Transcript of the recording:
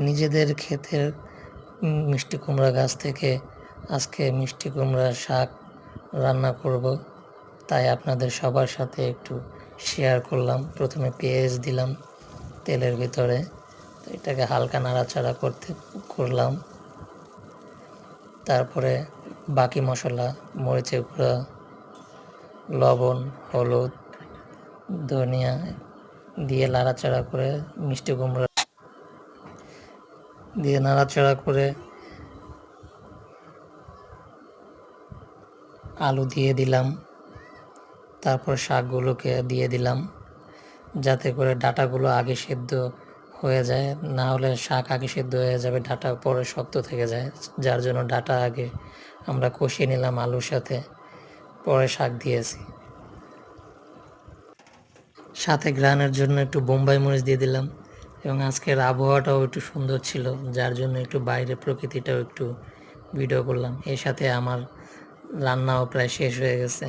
নিজেদের ক্ষেতের মিষ্টি কুমড়া গাছ থেকে আজকে মিষ্টি কুমড়ার শাক রান্না করব, তাই আপনাদের সবার সাথে একটু শেয়ার করলাম। প্রথমে পেঁয়াজ দিলাম তেলের ভিতরে, এটাকে হালকা নাড়াচাড়া করলাম। তারপরে বাকি মশলা, মরিচের গুঁড়া, লবণ, হলুদ, ধনিয়া দিয়ে নাড়াচাড়া করে মিষ্টি কুমড়া দিয়ে নাড়াচাড়া করে আলু দিয়ে দিলাম। তারপর শাকগুলোকে দিয়ে দিলাম, যাতে করে ডাঁটাগুলো আগে সেদ্ধ হয়ে যায়, না হলে শাক আগে সেদ্ধ হয়ে যাবে, ডাঁটা পরে শক্ত থেকে যায়। যার জন্য ডাঁটা আগে আমরা কষিয়ে নিলাম আলুর সাথে, পরে শাক দিয়েছি। সাথে ঘ্রাণের জন্য একটু বোম্বাই মরিচ দিয়ে দিলাম। এবং আজকের আবহাওয়াটাও একটু সুন্দর ছিল, যার জন্য একটু বাইরে প্রকৃতিটাও একটু ভিডিও করলাম। এর সাথে আমার রান্নাও প্রায় শেষ হয়ে গেছে।